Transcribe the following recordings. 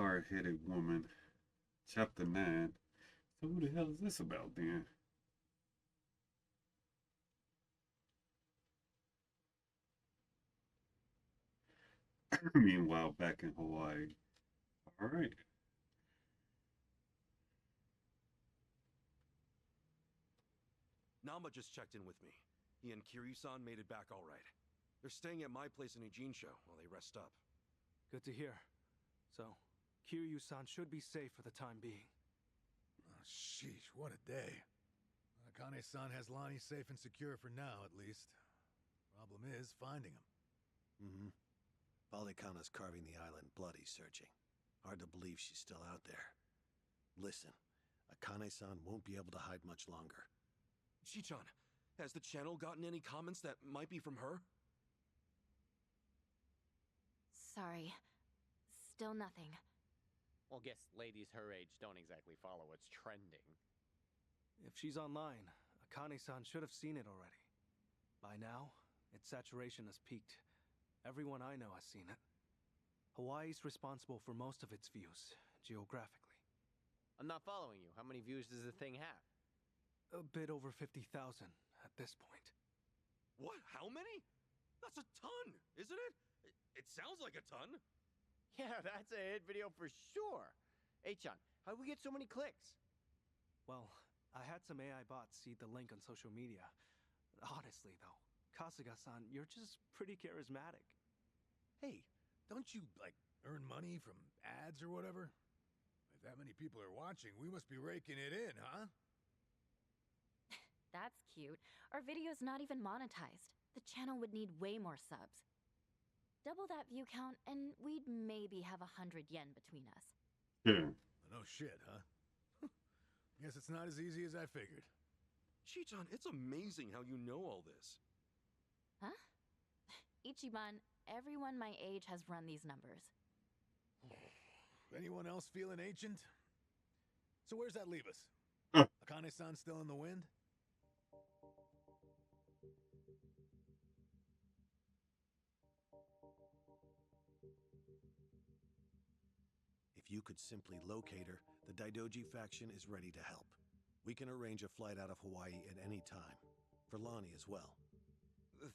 hard-headed woman. Chapter 9. So who the hell is this about then? Meanwhile, back in Hawaii. All right. Nama just checked in with me. He and Kiryu-san made it back all right. They're staying at my place in Ejinsho while they rest up. Good to hear. So, Kiryu-san should be safe for the time being. Oh, sheesh, what a day. Akane-san has Lani safe and secure for now, at least. Problem is, finding him. Mm-hmm. Polycana's carving the island bloody searching. Hard to believe she's still out there. Listen, Akane-san won't be able to hide much longer. Chichan, has the channel gotten any comments that might be from her? Sorry. Still nothing. Well, guess ladies her age don't exactly follow what's trending. If she's online, Akane-san should have seen it already. By now, its saturation has peaked. Everyone I know has seen it. Hawaii's responsible for most of its views, geographically. I'm not following you. How many views does the thing have? A bit over 50,000 at this point. What? How many? That's a ton, isn't it? It sounds like a ton. Yeah, that's a hit video for sure. Hey-chan, how'd we get so many clicks? Well, I had some AI bots seed the link on social media. Honestly, though, Kasuga-san, you're just pretty charismatic. Hey, don't you, like, earn money from ads or whatever? If that many people are watching, we must be raking it in, huh? That's cute. Our video's not even monetized. The channel would need way more subs. Double that view count, and we'd maybe have 100 yen between us. Yeah. No shit, huh? Guess it's not as easy as I figured. Chichan, it's amazing how you know all this. Huh? Ichiban, everyone my age has run these numbers. Anyone else feeling ancient? So where's that leave us? Huh. Akane-san still in the wind? If you could simply locate her, the Daidoji faction is ready to help. We can arrange a flight out of Hawaii at any time. For Lani as well.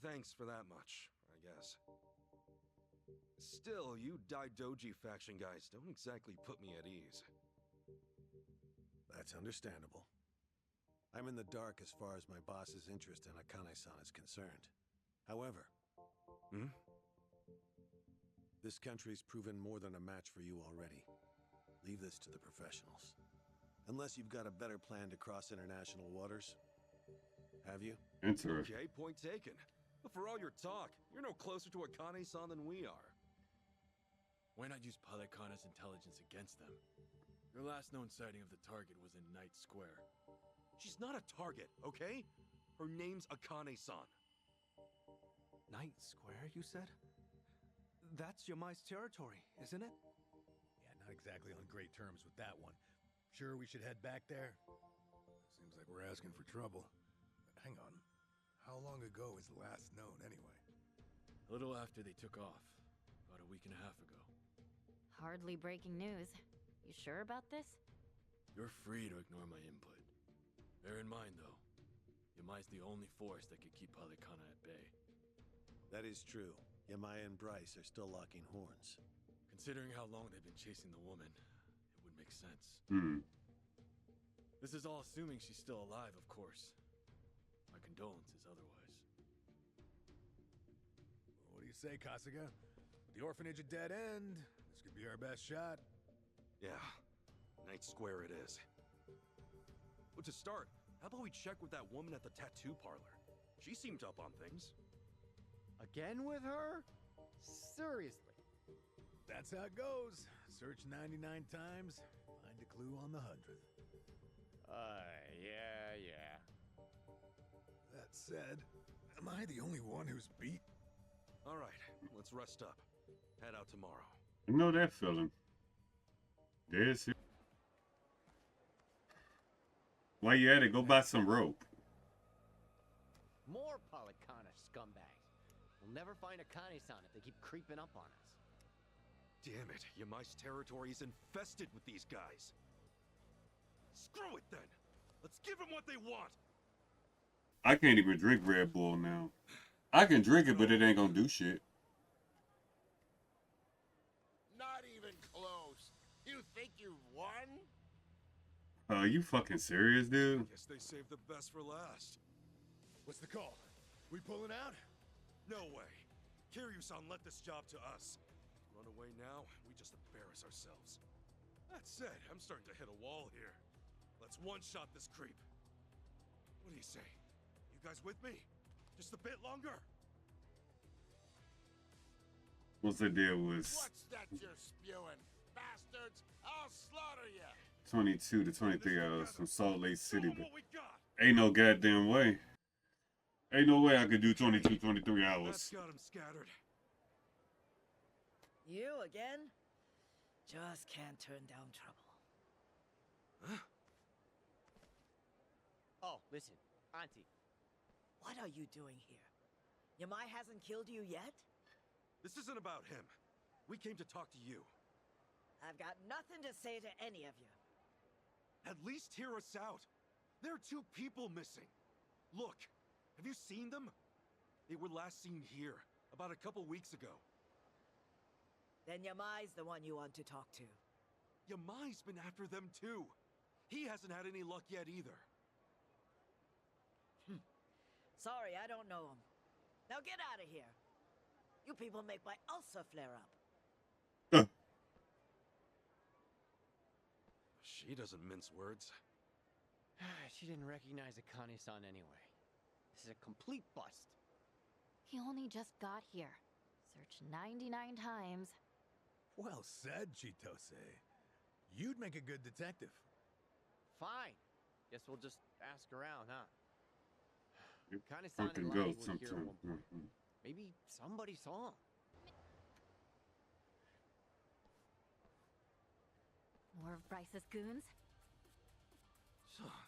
Thanks for that much, I guess. Still, you Daidoji faction guys don't exactly put me at ease. That's understandable. I'm in the dark as far as my boss's interest in Akane-san is concerned. However, this country's proven more than a match for you already. Leave this to the professionals. Unless you've got a better plan to cross international waters. Have you? Interesting. Okay, point taken. But for all your talk, you're no closer to Akane-san than we are. Why not use Polycana's intelligence against them? Their last known sighting of the target was in Night Square. She's not a target, okay? Her name's Akane-san. Night Square, you said? That's Yamai's territory, isn't it? Yeah, not exactly on great terms with that one. Sure we should head back there? Seems like we're asking for trouble. Hang on. How long ago is the last known, anyway? A little after they took off. About a week and a half ago. Hardly breaking news. You sure about this? You're free to ignore my input. Bear in mind, though, Yamai's the only force that could keep Polycana at bay. That is true. Yamai and Bryce are still locking horns. Considering how long they've been chasing the woman, it would make sense. This is all assuming she's still alive, of course. My condolences otherwise. What do you say, Kasuga? With the orphanage a dead end, this could be our best shot. Yeah, Night Square it is. But to start, how about we check with that woman at the tattoo parlor? She seemed up on things. Again with her? Seriously? That's how it goes. Search 99 times, find a clue on the 100th. Yeah. That said, am I the only one who's beat? All right, let's rest up. Head out tomorrow. You know that feeling. There's it. While you at it, go buy some rope. More Polycana scumbags. We'll never find Akane-san if they keep creeping up on us. damn it, Yamai's territory is infested with these guys. Screw it then! Let's give them what they want! I can't even drink Red Bull now. I can drink it, but it ain't gonna do shit. Not even close. You think you've won? Are you fucking serious, dude? Guess they saved the best for last. What's the call? We pulling out? No way. Kiryu-san let this job to us. Run away now, we just embarrass ourselves. That said, I'm starting to hit a wall here. Let's one-shot this creep. What do you say? You guys with me? Just a bit longer? What's the deal was What's that you're spewing? Bastards, I'll slaughter you. 22 to 23 hours from Salt Lake City, Show 'em but what we got. ain't no goddamn way. Ain't no way I could do 22, 23 That's hours. got him scattered. You again? Just can't turn down trouble. Huh? Oh, listen, Auntie. What are you doing here? Yamai hasn't killed you yet? This isn't about him. We came to talk to you. I've got nothing to say to any of you. At least hear us out. There are 2 people missing. Look, have you seen them? They were last seen here, about a couple weeks ago. Then Yamai's the one you want to talk to. Yamai's been after them too. He hasn't had any luck yet either. Sorry, I don't know him. Now get out of here. You people make my ulcer flare up. She doesn't mince words. She didn't recognize Akane-san anyway. This is a complete bust. He only just got here. Searched 99 times. Well said, Chitose. You'd make a good detective. Fine. Guess we'll just ask around, huh? You Akane-san fucking and go Lani were here at sometime. one point. Maybe somebody saw him. More of Bryce's goons?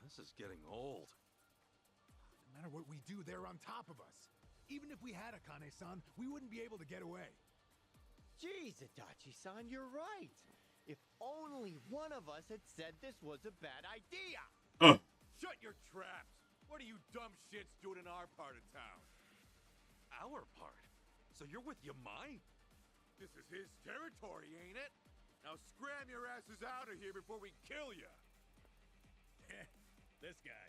This is getting old. No matter what we do, they're on top of us. Even if we had Akane-san, we wouldn't be able to get away. Jeez, Adachi-san, you're right. If only one of us had said this was a bad idea. Shut your traps. What are you dumb shits doing in our part of town? Our part? So you're with Yamai? This is his territory, ain't it? Now scram your asses out of here before we kill you. This guy.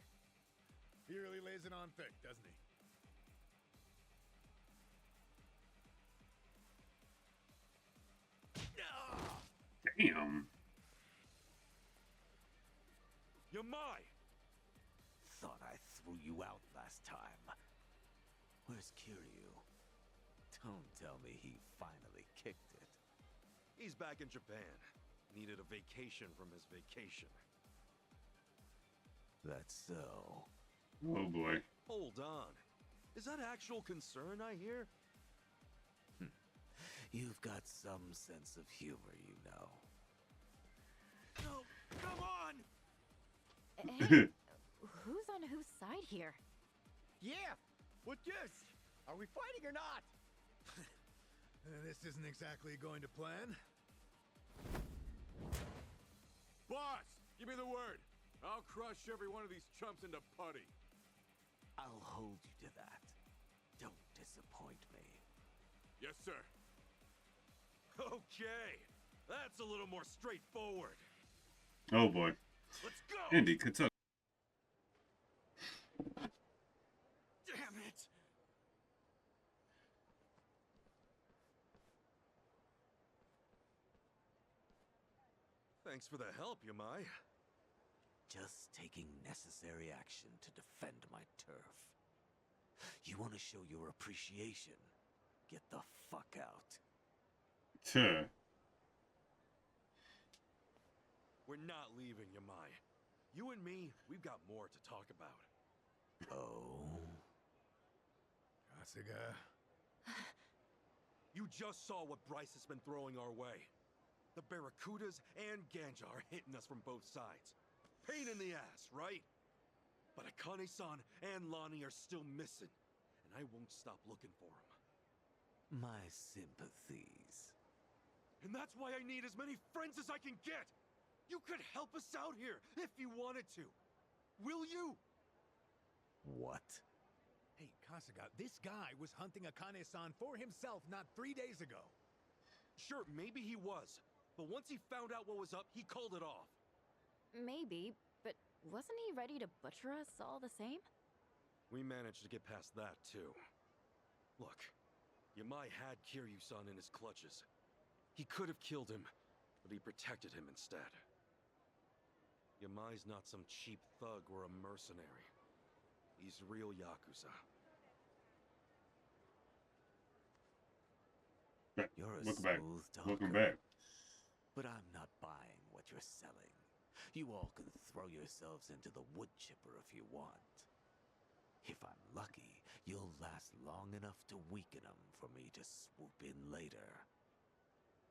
He really lays it on thick, doesn't he? Damn. Yamai! Thought I threw you out last time. Where's Kiryu? Don't tell me he finally kicked it. He's back in Japan. Needed a vacation from his vacation. That's so. Oh boy. Hold on. Is that actual concern I hear? You've got some sense of humor, you know. No, come on! Hey, who's on whose side here? Yeah! What this? Are we fighting or not? This isn't exactly going to plan. Boss, give me the word. I'll crush every one of these chumps into putty. I'll hold you to that. Don't disappoint me. Yes, sir. Okay, that's a little more straightforward. Oh boy. Let's go! Indy, Kentucky. Damn it! Thanks for the help, Yamai. Just taking necessary action to defend my turf. You want to show your appreciation? Get the fuck out. Tuh. We're not leaving, Yamai. You and me, we've got more to talk about. Oh? Kasuga. You just saw what Bryce has been throwing our way. The Barracudas and Ganja are hitting us from both sides. Pain in the ass, right? But Akane-san and Lani are still missing, and I won't stop looking for them. My sympathies. And that's why I need as many friends as I can get! You could help us out here, if you wanted to. Will you? What? Hey, Kasuga, this guy was hunting Akane-san for himself not 3 days ago. Sure, maybe he was. But once he found out what was up, he called it off. Maybe, but wasn't he ready to butcher us all the same? We managed to get past that, too. Look, Yamai had Kiryu-san in his clutches. He could have killed him, but he protected him instead. Yamai's not some cheap thug or a mercenary. He's real Yakuza. You're a Welcome back. smooth talker. Welcome back. But I'm not buying what you're selling. You all can throw yourselves into the wood chipper if you want. If I'm lucky, you'll last long enough to weaken them for me to swoop in later.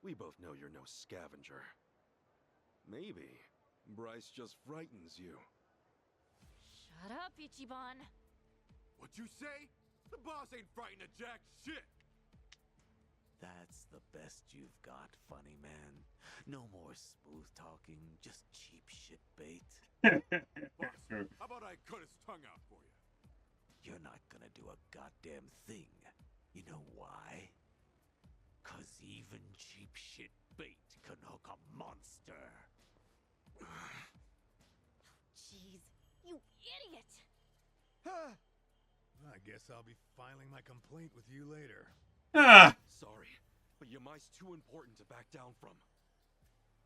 We both know you're no scavenger. Maybe Bryce just frightens you. Shut up, Ichiban! What you say? The boss ain't frightened of jack shit! That's the best you've got, funny man. No more smooth talking, just cheap shit bait. Boss, how about I cut his tongue out for you? You're not gonna do a goddamn thing. You know why? 'Cause even cheap shit bait can hook a monster. Jeez, you idiot! I guess I'll be filing my complaint with you later. Ah! Sorry, but Yamai's too important to back down from.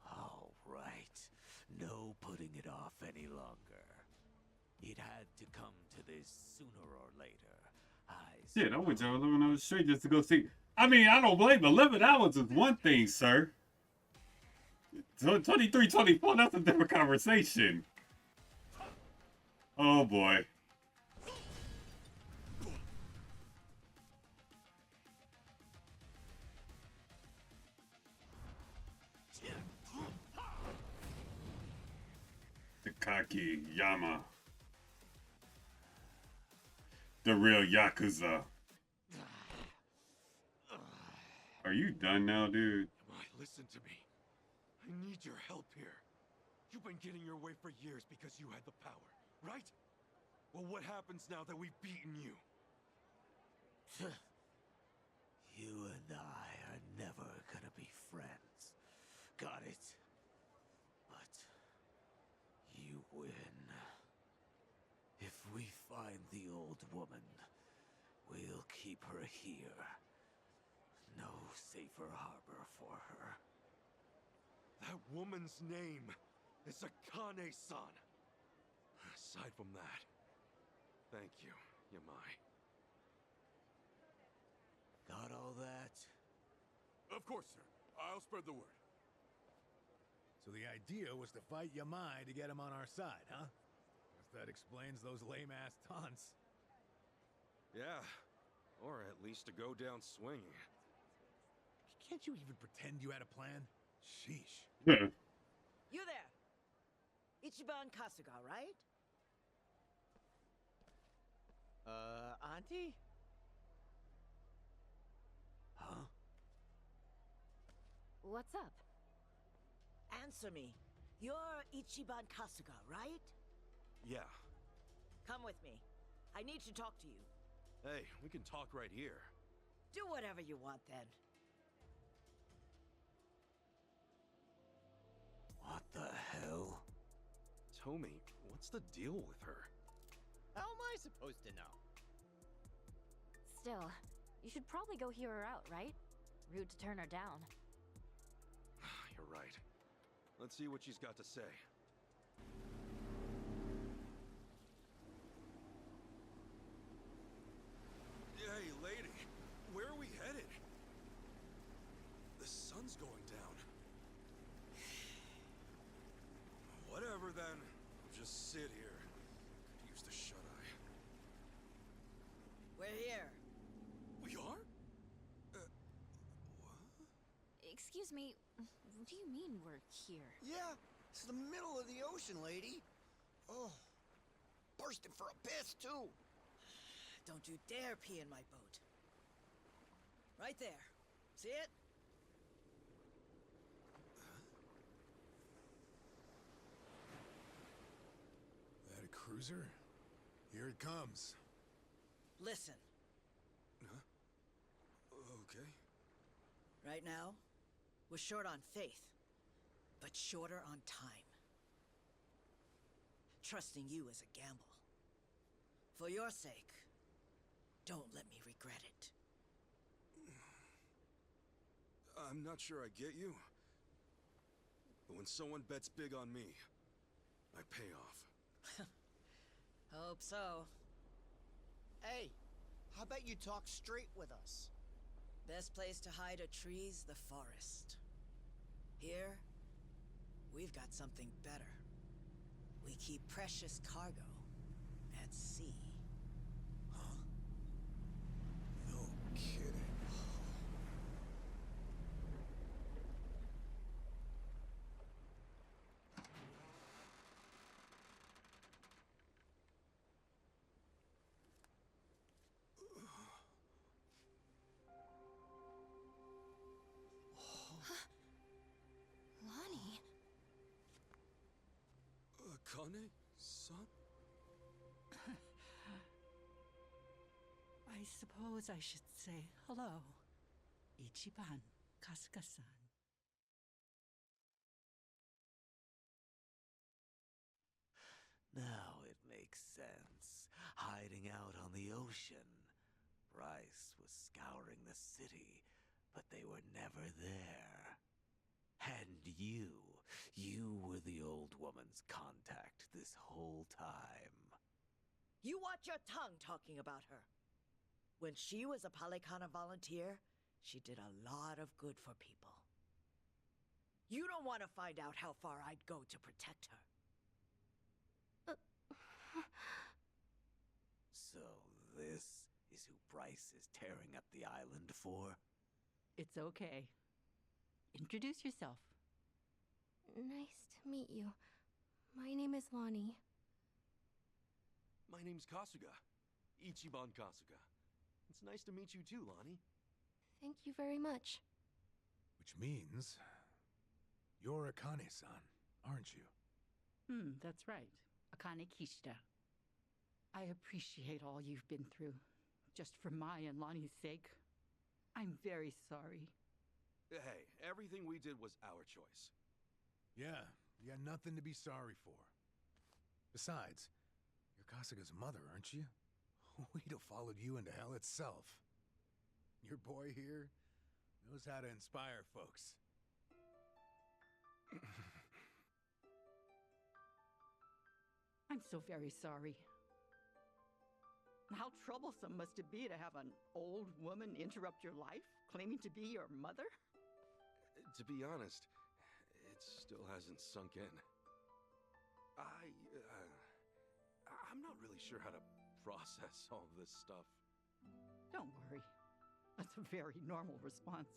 All right. No putting it off any longer. It had to come to this sooner or later. Shit, I went to 11 hours straight just to go see. I mean, I don't blame 11 hours is one thing, sir. 23, 24, that's a different conversation. Oh boy. Takaki Yama. The real Yakuza. Are you done now, dude? Yamai, listen to me. I need your help here. You've been getting your way for years because you had the power, right? Well, what happens now that we've beaten you? You and I are never gonna be friends. Got it? But you win. If we find the old woman, we'll keep her here. No safer harbor for her. That woman's name is Akane-san. Aside from that, thank you, Yamai. Got all that? Of course, sir. I'll spread the word. So the idea was to fight Yamai to get him on our side, huh? Guess that explains those lame-ass taunts. Yeah, or at least to go down swinging. Can't you even pretend you had a plan? Sheesh. You there! Ichiban Kasuga, right? Auntie? Huh? What's up? Answer me. You're Ichiban Kasuga, right? Yeah. Come with me. I need to talk to you. Hey, we can talk right here. Do whatever you want then. What the hell? Tomi, what's the deal with her? How am I supposed to know? Still, you should probably go hear her out, right? Rude to turn her down. You're right. Let's see what she's got to say. Hey, lady, where are we headed? The sun's going down. Whatever then. I'll just sit here. Could use the shut-eye. We're here. We are? What? Excuse me, what do you mean we're here? Yeah, it's the middle of the ocean, lady. Oh, bursting for a piss, too. Don't you dare pee in my boat. Right there. See it? cruiser? Here it comes. Listen, Huh? Okay. right now, we're short on faith, but shorter on time. Trusting you is a gamble. For your sake, don't let me regret it. I'm not sure I get you. But when someone bets big on me, I pay off. Hope so. Hey, how about you talk straight with us? Best place to hide a tree's the forest. Here, we've got something better. We keep precious cargo at sea. Huh? No kidding. Lani? Akane-san? I suppose I should say hello. Ichiban, Kasuga-san. Now it makes sense. Hiding out on the ocean. Bryce was scouring the city, but they were never there. And you were the old woman's contact this whole time. You watch your tongue talking about her. When she was a Palikana volunteer, she did a lot of good for people. You don't want to find out how far I'd go to protect her. So this is who Bryce is tearing up the island for? It's okay. Introduce yourself. Nice to meet you. My name is Lani. My name's Kasuga. Ichiban Kasuga. It's nice to meet you too, Lani. Thank you very much. Which means you're Akane-san, aren't you? That's right. Akane Kishida. I appreciate all you've been through. Just for my and Lani's sake. I'm very sorry. Hey, everything we did was our choice. Yeah, you got nothing to be sorry for. Besides, you're Kasuga's mother, aren't you? We'd have followed you into hell itself. Your boy here knows how to inspire folks. I'm so very sorry. How troublesome must it be to have an old woman interrupt your life, claiming to be your mother? To be honest, it still hasn't sunk in. I'm not really sure how to process all this stuff. Don't worry. That's a very normal response.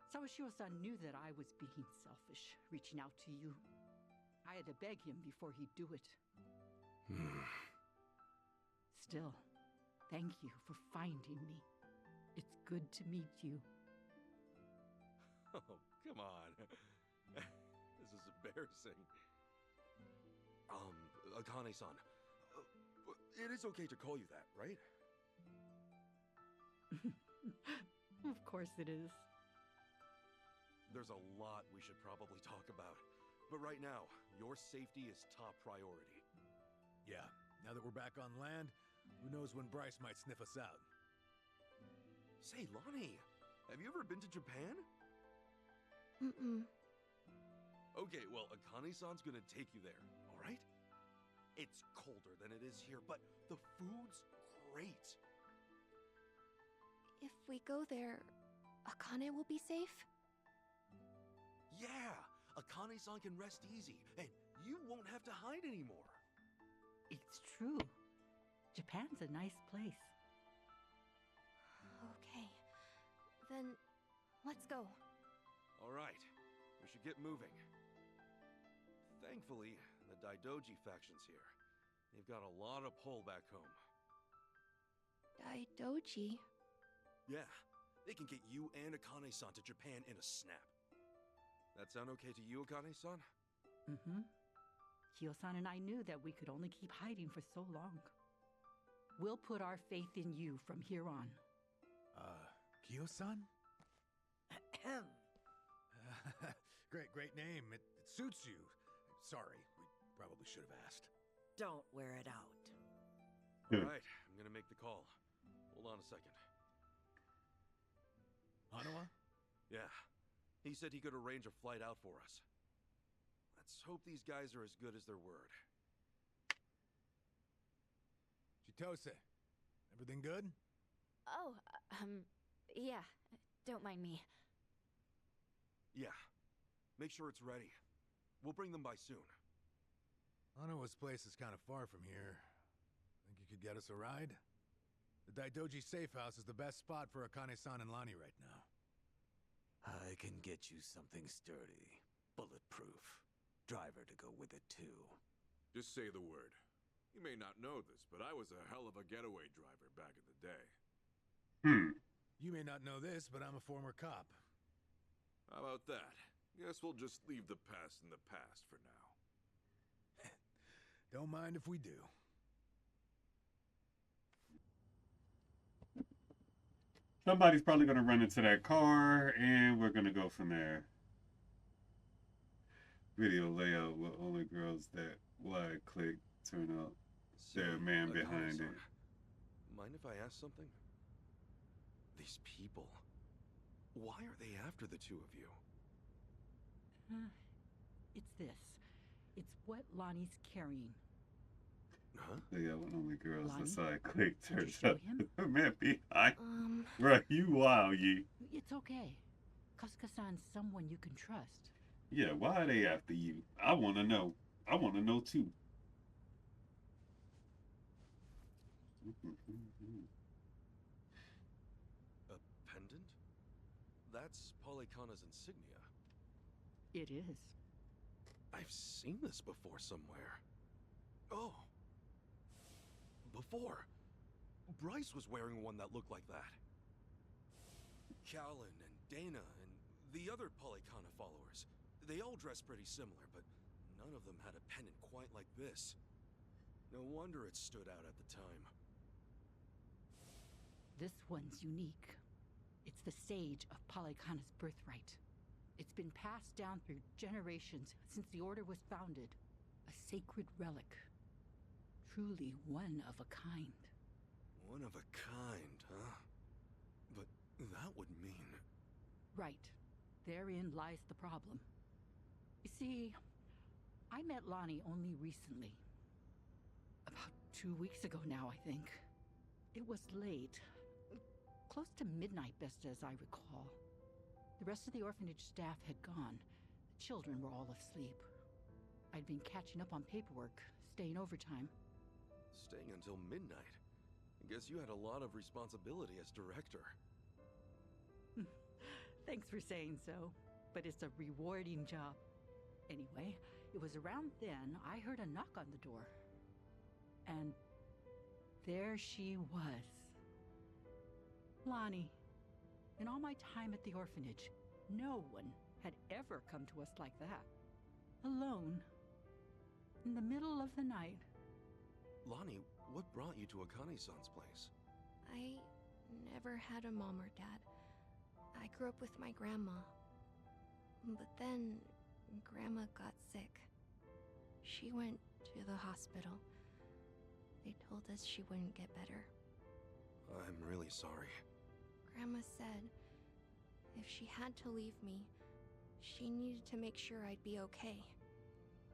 Sawashiro-san knew that I was being selfish, reaching out to you. I had to beg him before he'd do it. Still, thank you for finding me. It's good to meet you. Oh, come on. This is embarrassing. Akane-san, it is okay to call you that, right? Of course it is. There's a lot we should probably talk about. But right now, your safety is top priority. Yeah, now that we're back on land, who knows when Bryce might sniff us out. Say, Lani, have you ever been to Japan? Okay, well, Akane-san's gonna take you there, all right? It's colder than it is here, but the food's great. If we go there, Akane will be safe? Yeah, Akane-san can rest easy, and you won't have to hide anymore. It's true. Japan's a nice place. Okay. Then, let's go. All right, we should get moving. Thankfully, the Daidoji faction's here. They've got a lot of pull back home. Daidoji? Yeah, they can get you and Akane-san to Japan in a snap. That sound okay to you, Akane-san? Kyo-san and I knew that we could only keep hiding for so long. We'll put our faith in you from here on. Kyo-san? Great name. It suits you. Sorry, we probably should have asked. Don't wear it out. Alright, I'm gonna make the call. Hold on a second. Hanawa? Yeah. He said he could arrange a flight out for us. Let's hope these guys are as good as their word. Chitose, everything good? Oh, yeah. Don't mind me. Yeah. Make sure it's ready. We'll bring them by soon. Hanawa's place is kind of far from here. Think you could get us a ride? The Daidoji safe house is the best spot for Akane-san and Lani right now. I can get you something sturdy, bulletproof. Driver to go with it too. Just say the word. You may not know this, but I was a hell of a getaway driver back in the day. You may not know this, but I'm a former cop. How about that? Guess we'll just leave the past in the past for now. Don't mind if we do. Somebody's probably going to run into that car, and we're going to go from there. Video layout with only girls that wide click turn out their man behind it. Mind if I ask something? These people. Why are they after the two of you? It's this. It's what Lonnie's carrying. Huh? Yeah, with only girls Lani? that side click Did you turns show out him? man behind. Bruh, you wild, ye. It's okay. Kasuga-san's someone you can trust. Yeah, why are they after you? I want to know. I want to know too. A pendant? That's Polycana's insignia. It is. I've seen this before somewhere. Oh. Before. Bryce was wearing one that looked like that. Callan and Dana and the other Polycana followers. They all dressed pretty similar, but none of them had a pendant quite like this. No wonder it stood out at the time. This one's unique. It's the sage of Polycana's birthright. It's been passed down through generations since the Order was founded. A sacred relic. Truly one of a kind. One of a kind, huh? But that would mean... Right. Therein lies the problem. You see, I met Lani only recently. About 2 weeks ago now, I think. It was late. Close to midnight, best as I recall. The rest of the orphanage staff had gone. The children were all asleep. I'd been catching up on paperwork, staying overtime. Staying until midnight. I guess you had a lot of responsibility as director. Thanks for saying so, but it's a rewarding job. Anyway, it was around then I heard a knock on the door. And there she was. Lani. In all my time at the orphanage, no one had ever come to us like that. Alone. In the middle of the night. Lani, what brought you to Akane-san's place? I never had a mom or dad. I grew up with my grandma. But then, Grandma got sick. She went to the hospital. They told us she wouldn't get better. I'm really sorry. Grandma said if she had to leave me, she needed to make sure I'd be okay.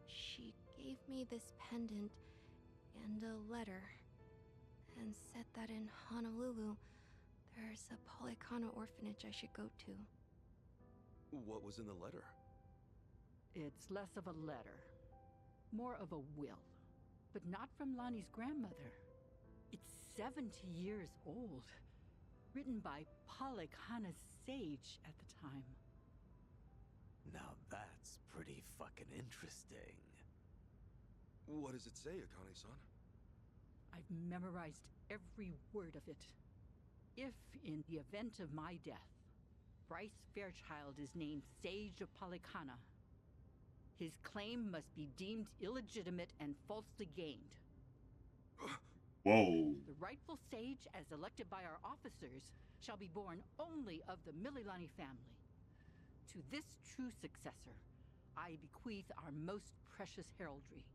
She gave me this pendant and a letter, and said that in Honolulu, there's a Polycana orphanage I should go to. What was in the letter? It's less of a letter, more of a will. But not from Lani's grandmother. It's 70 years old. Written by Polycana's sage at the time. Now that's pretty fucking interesting. What does it say, Akane-san? I've memorized every word of it. If, in the event of my death, Bryce Fairchild is named Sage of Polycana, His claim must be deemed illegitimate and falsely gained. Whoa. The rightful sage, as elected by our officers, shall be born only of the Mililani family. To this true successor, I bequeath our most precious heraldry.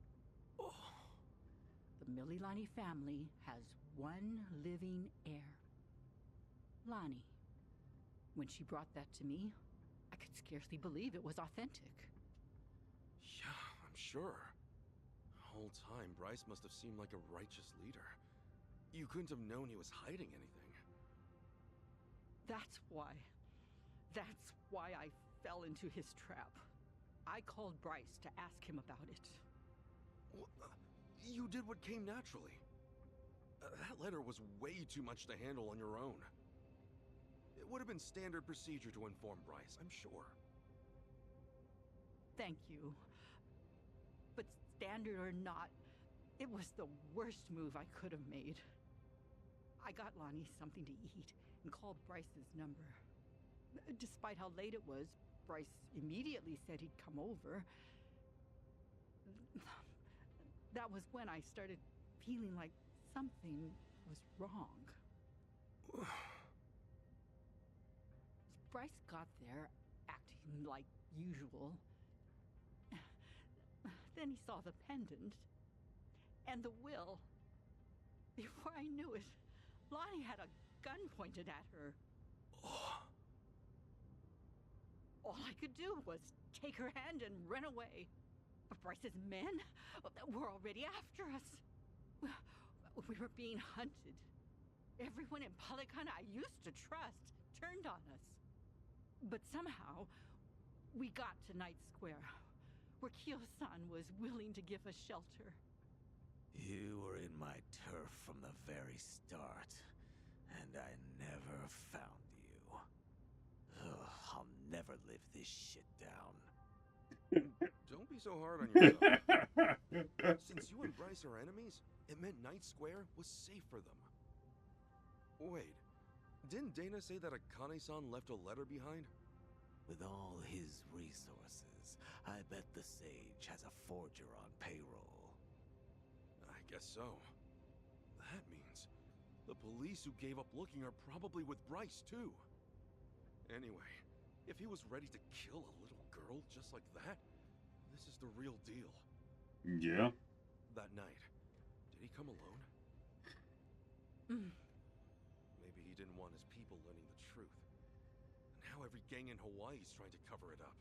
The Mililani family has one living heir, Lani. When she brought that to me, I could scarcely believe it was authentic. Yeah, I'm sure. The whole time, Bryce must have seemed like a righteous leader. You couldn't have known he was hiding anything. That's why I fell into his trap. I called Bryce to ask him about it. Well, you did what came naturally. That letter was way too much to handle on your own. It would have been standard procedure to inform Bryce, I'm sure. Thank you. But standard or not, it was the worst move I could have made. I got Lani something to eat and called Bryce's number. Despite how late it was, Bryce immediately said he'd come over. That was when I started feeling like something was wrong. Bryce got there, acting like usual. Then he saw the pendant and the will. Before I knew it, Lani had a gun pointed at her. All I could do was take her hand and run away. But Bryce's men were already after us. We were being hunted. Everyone in Polygon I used to trust turned on us. But somehow, we got to Night Square, where Kyo-san was willing to give us shelter. You were in my turf from the very start, and I never found you. Ugh, I'll never live this shit down. Don't be so hard on yourself. Since you and Bryce are enemies, it meant Night Square was safe for them. Wait, didn't Dana say that Akane-san left a letter behind? With all his resources, I bet the Sage has a forger on payroll. I guess so. That means the police who gave up looking are probably with Bryce, too. Anyway, if he was ready to kill a little girl just like that, this is the real deal. Yeah. That night, did he come alone? Maybe he didn't want his people learning the truth. Now every gang in Hawaii is trying to cover it up.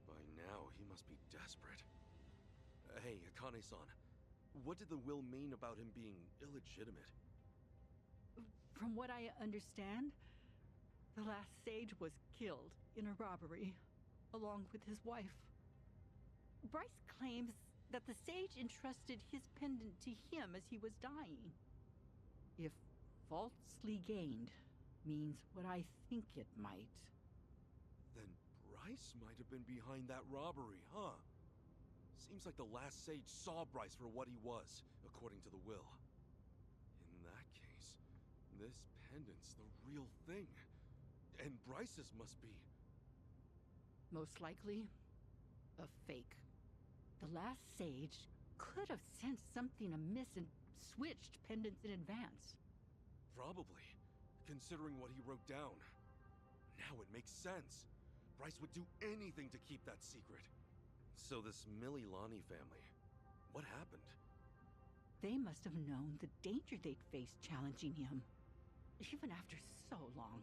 By now, he must be desperate. Hey, Akane-san, what did the will mean about him being illegitimate? From what I understand, the last sage was killed in a robbery, along with his wife. Bryce claims that the sage entrusted his pendant to him as he was dying. If falsely gained means what I think it might. Then Bryce might have been behind that robbery, huh? Seems like the last sage saw Bryce for what he was, according to the will. In that case, this pendant's the real thing. And Bryce's must be... Most likely, a fake. The last sage could have sensed something amiss and switched pendants in advance. Probably, considering what he wrote down. Now it makes sense. Bryce would do anything to keep that secret. So this Mililani family, what happened? They must have known the danger they'd face challenging him. Even after so long,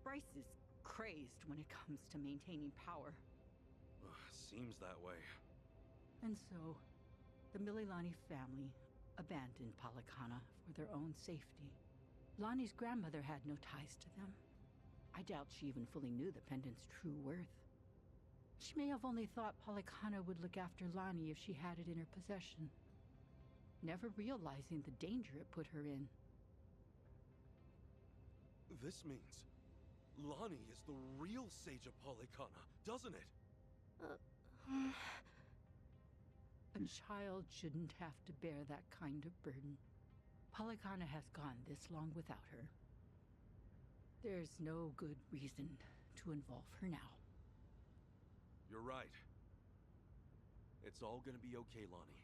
Bryce is crazed when it comes to maintaining power. Seems that way. And so, the Mililani family abandoned Polycana for their own safety. Lani's grandmother had no ties to them. I doubt she even fully knew the pendant's true worth. She may have only thought Polycana would look after Lani if she had it in her possession, never realizing the danger it put her in. This means Lani is the real Sage of Polycana, doesn't it? A child shouldn't have to bear that kind of burden. Polycana has gone this long without her. There's no good reason to involve her now. You're right. It's all gonna be okay, Lani.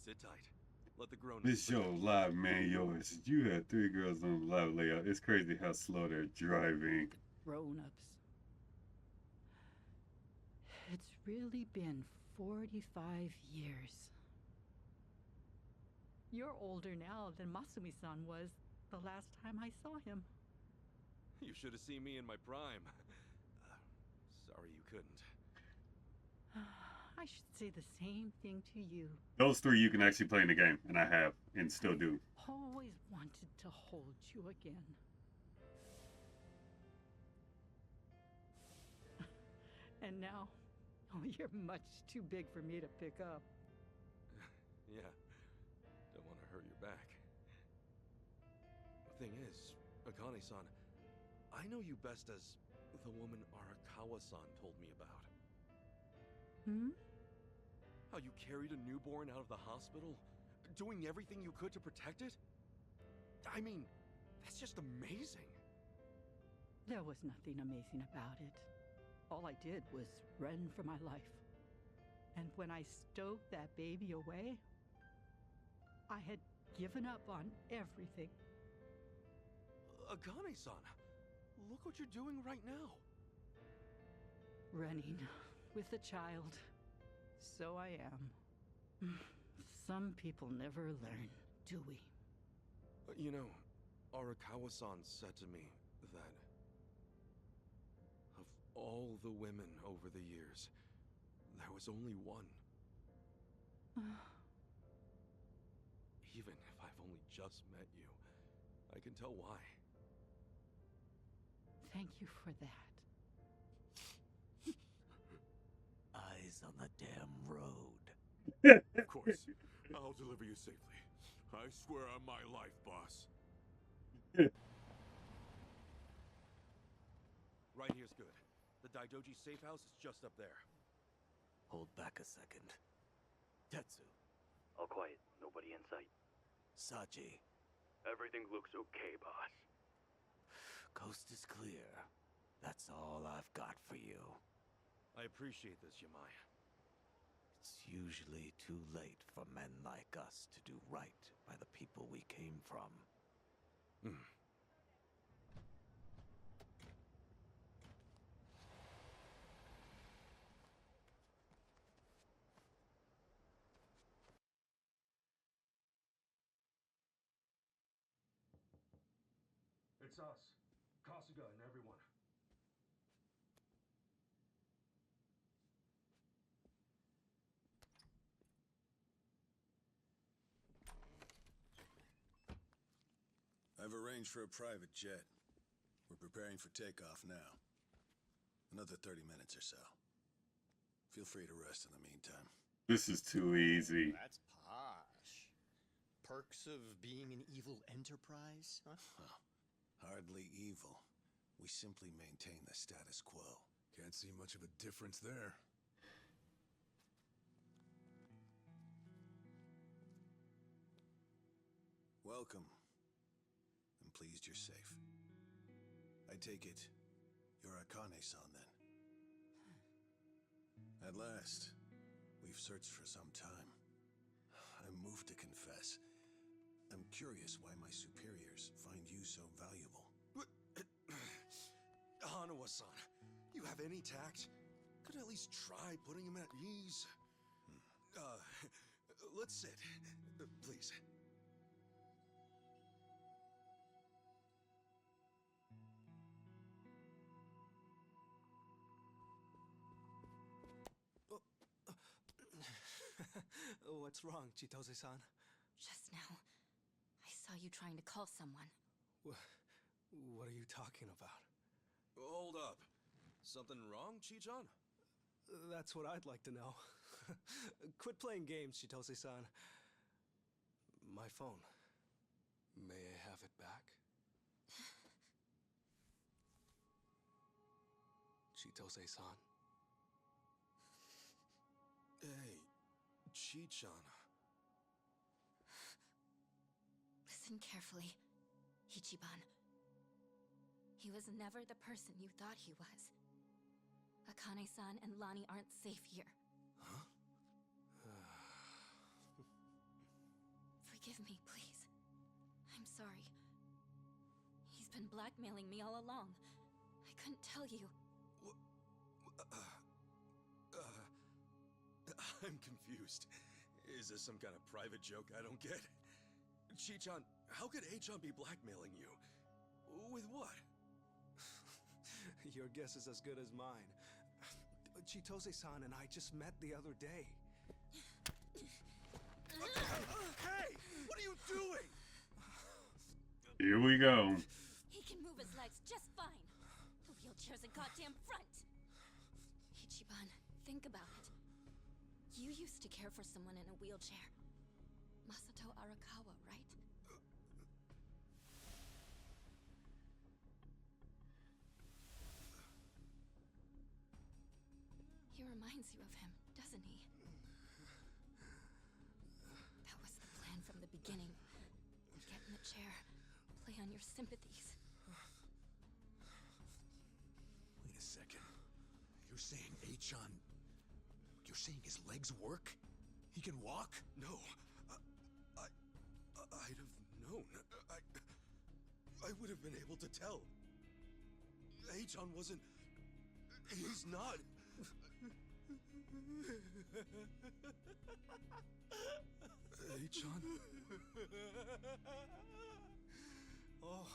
Sit tight. Let the grown-ups... This show live, man, yours. You had 3 girls on the live layout. It's crazy how slow they're driving. Grown-ups. It's really been 45 years. You're older now than Masumi-san was the last time I saw him. You should have seen me in my prime. Sorry you couldn't. I should say the same thing to you. Those 3 you can actually play in the game, and I have, and still do. Always wanted to hold you again. And now, oh, you're much too big for me to pick up. Yeah, don't want to hurt your back. The thing is, Akane-san, I know you best as the woman Arakawa-san told me about. Hmm? How you carried a newborn out of the hospital, doing everything you could to protect it? I mean, that's just amazing. There was nothing amazing about it. All I did was run for my life. And when I stowed that baby away, I had given up on everything. Akane-san, look what you're doing right now. Running with a child. So I am. Some people never learn, do we? You know, Arakawa-san said to me that of all the women over the years, there was only one. Even if I've only just met you, I can tell why. Thank you for that. Eyes on the damn road. Of course. I'll deliver you safely. I swear on my life, boss. Right here's good. The Daidoji safe house is just up there. Hold back a second. Tetsu. All quiet. Nobody in sight. Sachi. Everything looks okay, boss. Coast is clear. That's all I've got for you. I appreciate this, Yamaya. It's usually too late for men like us to do right by the people we came from. It's us, Kasuga and everyone. I've arranged for a private jet. We're preparing for takeoff now. Another 30 minutes or so. Feel free to rest in the meantime. This is too easy. That's posh. Perks of being an evil enterprise, huh? Huh. Hardly evil. We simply maintain the status quo. Can't see much of a difference there. Welcome. I'm pleased you're safe. I take it you're Akane-san then. At last, we've searched for some time. I'm moved to confess. I'm curious why my superiors find you so valuable. Hanawa-san, you have any tact? Could at least try putting him at ease. Let's sit. Please. What's wrong, Chitose-san? Just now, I saw you trying to call someone. What are you talking about? Hold up. Something wrong, Chi-chan? That's what I'd like to know. Quit playing games, Chitose-san. My phone. May I have it back? Chitose-san. Hey, Chi-chan. Listen carefully, Ichiban. He was never the person you thought he was. Akane-san and Lani aren't safe here. Huh? sorry. He's been blackmailing me all along. I couldn't tell you. I'm confused. Is this some kind of private joke I don't get? Chi-chan, how could Eiji be blackmailing you? With what? Your guess is as good as mine. Chitose-san and I just met the other day. Hey! What are you doing? Here we go. He can move his legs just fine. The wheelchair's a goddamn front. Ichiban, think about it. You used to care for someone in a wheelchair. Masato Arakawa, right? He reminds you of him, doesn't he? That was the plan from the beginning. Get in the chair, play on your sympathies. Wait a second. You're saying Eichan... You're saying his legs work? He can walk? No. I'd have known. I would have been able to tell. Eichan wasn't... He's not... Eichan? Oh,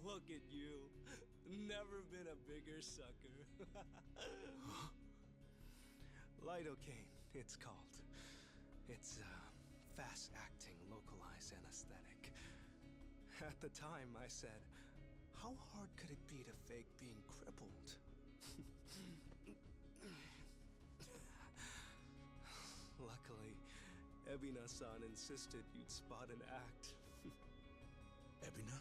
look at you. Never been a bigger sucker. Lidocaine, it's called. It's fast-acting, localized anesthetic. At the time, I said, how hard could it be to fake being crippled? Luckily, Ebina-san insisted you'd spot an act. Ebina?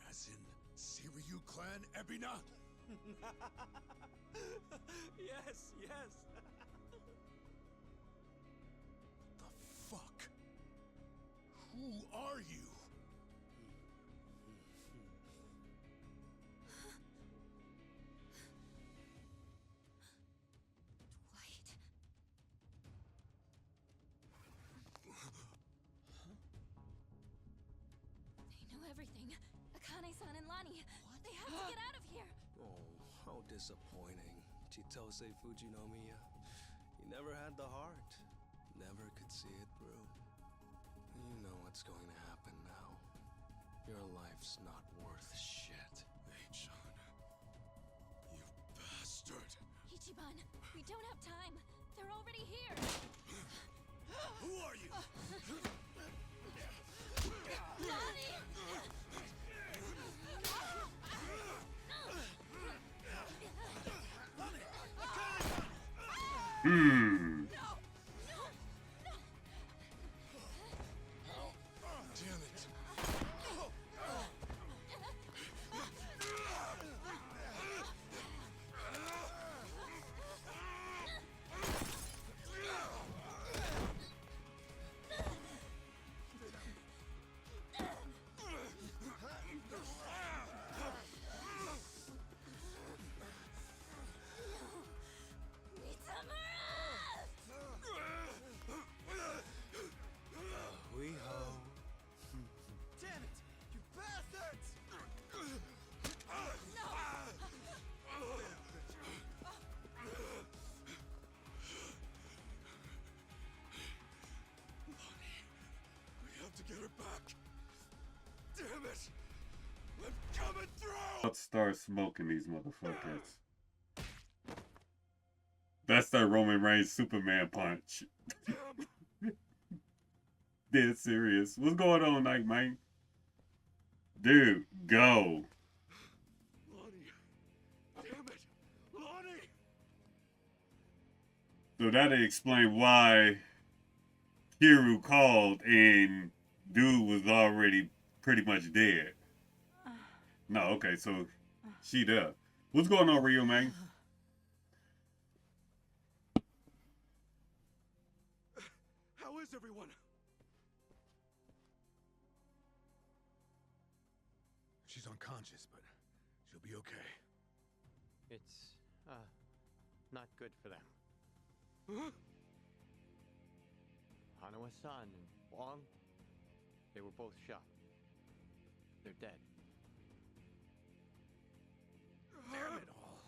As in, Kiryu clan Ebina? Yes, yes. The fuck? Who are you? They know everything. Akane-san and Lani. They have to get out of here. Oh, how disappointing. Chitose Fujinomiya. He never had the heart. Never could see it through. You know what's going to happen now. Your life's not worth shit. Eichan. You bastard. Ichiban, we don't have time. They're already here. Who are you? Lani! Hmm. Damn it. Get her back! Damn it! I'm coming through! Let's start smoking these motherfuckers. That's that Roman Reigns Superman punch. Dead serious. What's going on, Night Man? Dude, go. Lani! Damn it! Lani! So that'll explain why Kiryu called and dude was already pretty much dead. No, okay, so she there. What's going on, Ryu, man? How is everyone? She's unconscious, but she'll be okay. It's, not good for them. Huh? Hanawa-san and Wong, They were both shot. They're dead. Damn it all.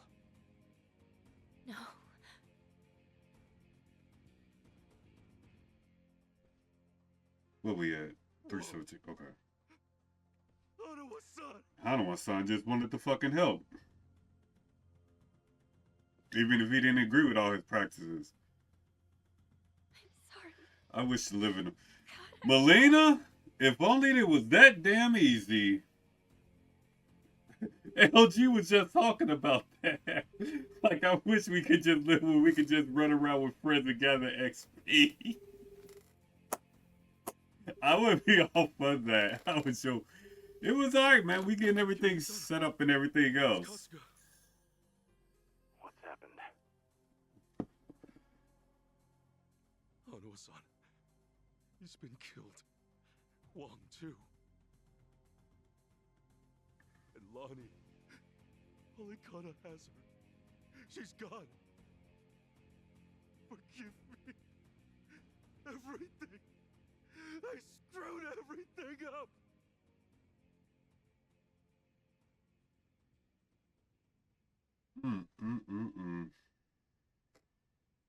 No. Where we at? 317. Okay. Hanawa-san! Hanawa-san just wanted to fucking help. Even if he didn't agree with all his practices. I'm sorry. I wish to live in them. Melina, if only it was that damn easy. LG was just talking about that. Like, I wish we could just live where we could just run around with friends and gather XP. I would be all for that. I would show. It was alright, man. We getting everything set up and everything else. What's happened? Hanawa-san. He's been killed. Wong, too. And Lani. Akane has her. She's gone. Forgive me. Everything. I screwed everything up.